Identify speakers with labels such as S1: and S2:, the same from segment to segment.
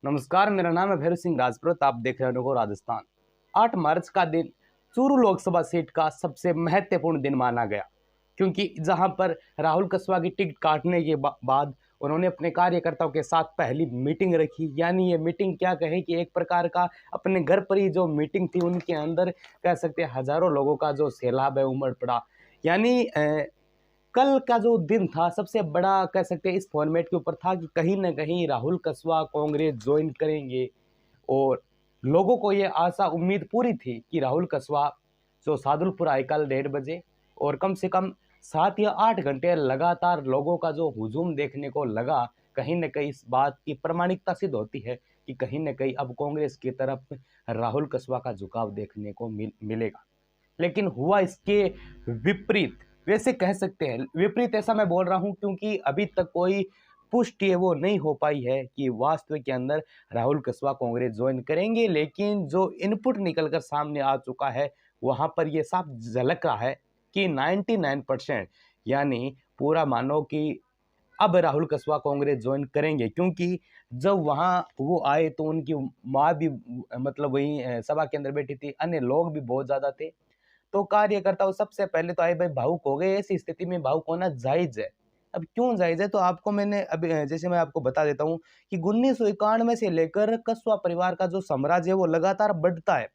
S1: नमस्कार, मेरा नाम है भैरव सिंह राजपूत। आप देख रहे हो राजस्थान। 8 मार्च का दिन चूरू लोकसभा सीट का सबसे महत्वपूर्ण दिन माना गया, क्योंकि जहां पर राहुल कसवा की टिकट काटने के बाद उन्होंने अपने कार्यकर्ताओं के साथ पहली मीटिंग रखी। यानी ये मीटिंग क्या कहें कि एक प्रकार का अपने घर पर ही जो मीटिंग थी, उनके अंदर कह सकते हैं हजारों लोगों का जो सैलाब है उमड़ पड़ा। यानी कल का जो दिन था सबसे बड़ा कह सकते हैं इस फॉर्मेट के ऊपर था कि कहीं ना कहीं राहुल कसवा कांग्रेस ज्वाइन करेंगे। और लोगों को ये आशा उम्मीद पूरी थी कि राहुल कसवा जो सादुलपुर आए कल 1:30 बजे, और कम से कम 7 या 8 घंटे लगातार लोगों का जो हुजूम देखने को लगा, कहीं ना कहीं इस बात की प्रमाणिकता सिद्ध होती है कि कहीं ना कहीं अब कांग्रेस की तरफ राहुल कसवा का झुकाव देखने को मिलेगा। लेकिन हुआ इसके विपरीत। वैसे कह सकते हैं विपरीत, ऐसा मैं बोल रहा हूं क्योंकि अभी तक कोई पुष्टि है वो नहीं हो पाई है कि वास्तविक के अंदर राहुल कसवा कांग्रेस ज्वाइन करेंगे। लेकिन जो इनपुट निकलकर सामने आ चुका है, वहां पर ये साफ झलक रहा है कि 99% यानी पूरा मानो कि अब राहुल कसवा कांग्रेस ज्वाइन करेंगे। क्योंकि जब वहां वो आए तो उनकी माँ भी मतलब वही सभा के अंदर बैठी थी, अन्य लोग भी बहुत ज्यादा थे। तो कार्यकर्ता सबसे पहले तो आए भाई भावुक हो गए। ऐसी स्थिति में भावुक होना जायज है। अब क्यों जायज है, तो आपको मैंने अभी जैसे मैं आपको बता देता हूँ कि 1991 से लेकर कसवा परिवार का जो साम्राज्य है वो लगातार बढ़ता है।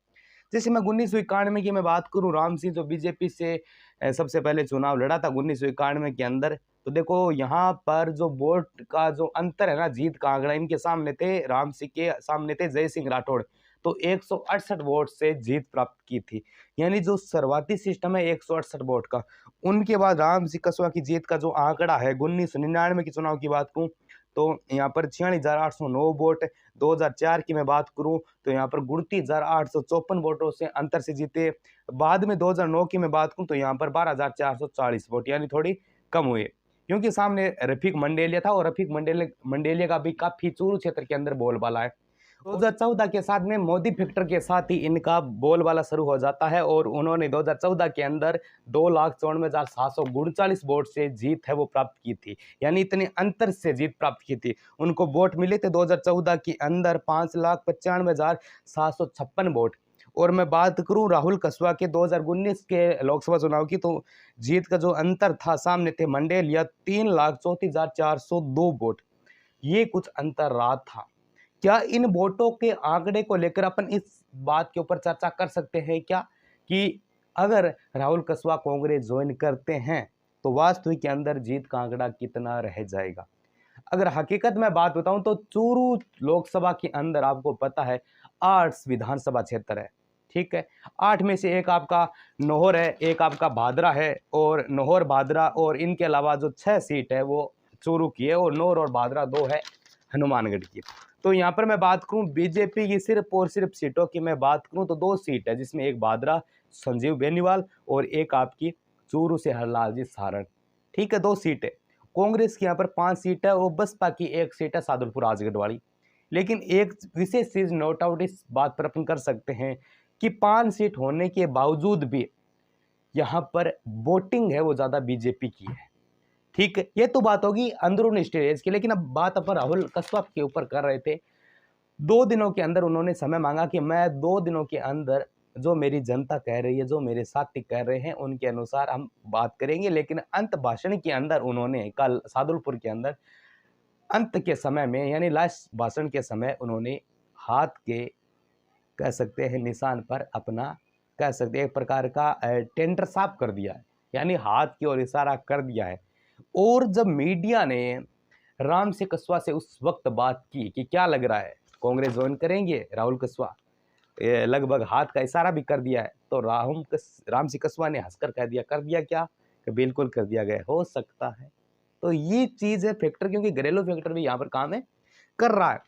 S1: जैसे मैं 1991 की मैं बात करूं, राम सिंह जो बीजेपी से सबसे पहले चुनाव लड़ा था 1991 के अंदर, तो देखो यहाँ पर जो वोट का जो अंतर है ना, जीत का आंकड़ा इनके सामने थे, राम सिंह के सामने थे जय सिंह राठौड़। तो 168 वोट से जीत प्राप्त की थी। यानी जो सर्वाधिक सिस्टम है 168 वोट का। उनके बाद राम सिंह कसवा की जीत का जो आंकड़ा है 1999 के चुनाव की बात करूं तो यहाँ पर 46,809 वोट। 2004 की मैं बात करूं तो यहाँ पर 39,854 वोटों से अंतर से जीते। बाद में 2009 की मैं बात करूं तो यहाँ पर 12,440 वोट, यानी थोड़ी कम हुए, क्योंकि सामने रफीक मंडेलिया था और रफीक मंडेलिया का भी काफी चूरू क्षेत्र के अंदर बोलबाला है। 2014 के साथ में मोदी फैक्टर के साथ ही इनका बोलबाला शुरू हो जाता है और उन्होंने 2014 के अंदर 2,94,739 वोट से जीत है वो प्राप्त की थी। यानी इतने अंतर से जीत प्राप्त की थी। उनको वोट मिले थे 2014 के अंदर 5,95,756 वोट। और मैं बात करूं राहुल कसवा के 2019 के लोकसभा चुनाव की, तो जीत का जो अंतर था सामने थे मंडेलिया 3,34,402 वोट। ये कुछ अंतर रहा था। क्या इन वोटों के आंकड़े को लेकर अपन इस बात के ऊपर चर्चा कर सकते हैं क्या कि अगर राहुल कसवा कांग्रेस ज्वाइन करते हैं तो वास्तविक के अंदर जीत का आंकड़ा कितना रह जाएगा? अगर हकीकत में बात बताऊं तो चूरू लोकसभा के अंदर आपको पता है 8 विधानसभा क्षेत्र है। ठीक है, 8 में से एक आपका नोहर है, एक आपका भादरा है, और नोहर भादरा और इनके अलावा जो 6 सीट है वो चूरू की है, और नोहर और भादरा 2 है हनुमानगढ़ की। तो यहाँ पर मैं बात करूं बीजेपी की सिर्फ और सिर्फ सीटों की मैं बात करूं तो 2 सीट है, जिसमें एक भादरा संजीव बेनीवाल और एक आपकी चूरू से हरलाल जी सारण। ठीक है, 2 सीट है। कांग्रेस की यहाँ पर 5 सीट है और बसपा की 1 सीट है सादुलपुर राजगढ़ वाली। लेकिन एक विशेष चीज नोट आउट इस बात पर अपन कर सकते हैं कि 5 सीट होने के बावजूद भी यहाँ पर वोटिंग है वो ज्यादा बीजेपी की है। ठीक है, ये तो बात होगी अंदरूनी स्टेज की। लेकिन अब बात अपन राहुल कसवा के ऊपर कर रहे थे। 2 दिनों के अंदर उन्होंने समय मांगा कि मैं 2 दिनों के अंदर जो मेरी जनता कह रही है, जो मेरे साथी कह रहे हैं, उनके अनुसार हम बात करेंगे। लेकिन अंत भाषण के अंदर उन्होंने कल सादुलपुर के अंदर अंत के समय में यानी लास्ट भाषण के समय उन्होंने हाथ के कह सकते हैं निशान पर अपना कह सकते हैं एक प्रकार का टेंडर साफ कर दिया है, यानी हाथ की ओर इशारा कर दिया है। और जब मीडिया ने राम से कसवा से उस वक्त बात की कि क्या लग रहा है कांग्रेस ज्वाइन करेंगे राहुल कसवा, लगभग हाथ का इशारा भी कर दिया है, तो राम से कसवा ने हंसकर कह दिया, कर दिया क्या, कि बिल्कुल कर दिया गया, हो सकता है। तो ये चीज है फैक्टर, क्योंकि घरेलू फैक्टर भी यहाँ पर काम है कर रहा है।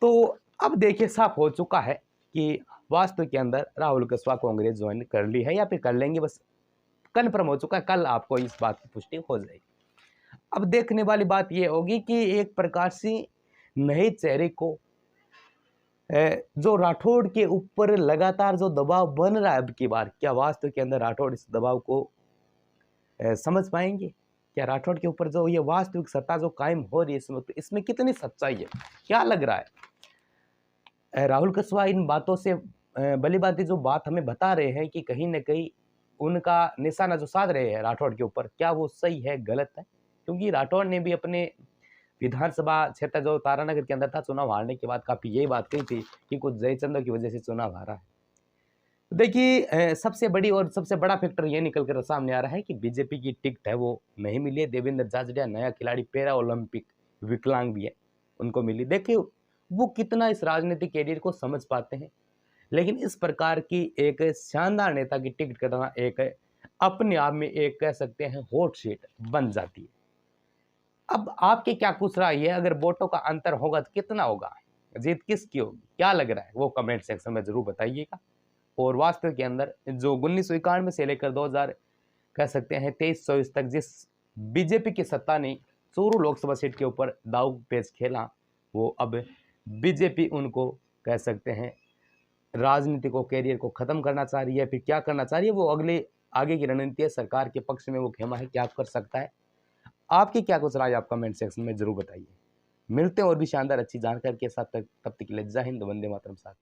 S1: तो अब देखिए साफ हो चुका है कि वास्तव के अंदर राहुल कसवा कांग्रेस ज्वाइन कर ली है या फिर कर लेंगे, बस कन्फर्म हो चुका है। कल आपको इस बात की पुष्टि हो जाएगी। अब देखने वाली बात यह होगी कि एक प्रकार से नए चेहरे को जो राठौड़ के ऊपर लगातार जो दबाव बन रहा है अब की बार, क्या वास्तव के अंदर राठौड़ इस दबाव को समझ पाएंगे? क्या राठौड़ के ऊपर जो ये वास्तविक सत्ता जो कायम हो रही है इसमें कितनी सच्चाई है, क्या लग रहा है? राहुल कसवा इन बातों से भली-भांति जो बात हमें बता रहे हैं कि कहीं न कहीं उनका निशाना जो साध रहे हैं राठौड़ के ऊपर, क्या वो सही है, गलत है? क्योंकि राठौड़ ने भी अपने विधानसभा क्षेत्र जो तारानगर के अंदर था, चुनाव हारने के बाद काफ़ी यही बात कही थी कि कुछ जयचंदों की वजह से चुनाव हारा है। देखिए सबसे बड़ी और सबसे बड़ा फैक्टर ये निकल कर सामने आ रहा है कि बीजेपी की टिकट है वो नहीं मिली है। देवेंद्र झाझड़िया नया खिलाड़ी, पैरा ओलंपिक विकलांग भी है, उनको मिली। देखिए वो कितना इस राजनीतिक कैरियर को समझ पाते हैं। लेकिन इस प्रकार की एक शानदार नेता की टिकट कटाना एक अपने आप में एक कह सकते हैं हॉट सीट बन जाती है। अब आपकी क्या कुछ राय है, अगर वोटों का अंतर होगा तो कितना होगा, जीत किसकी होगी, क्या लग रहा है, वो कमेंट सेक्शन में जरूर बताइएगा। और वास्तव के अंदर जो 1991 से लेकर 2000 कह सकते हैं 23-24 तक जिस बीजेपी की सत्ता ने चूरू लोकसभा सीट के ऊपर दाव पेच खेला, वो अब बीजेपी उनको कह सकते हैं राजनीति को, कैरियर को खत्म करना चाह रही है, फिर क्या करना चाह रही है, वो अगले आगे की रणनीति है। सरकार के पक्ष में वो खेमा है, क्या कर सकता है। आपकी क्या कुछ राय, आप कमेंट सेक्शन में जरूर बताइए। मिलते हैं और भी शानदार अच्छी जानकारी के साथ, तब तक के लिए जय हिंद, वंदे मातरम साथ।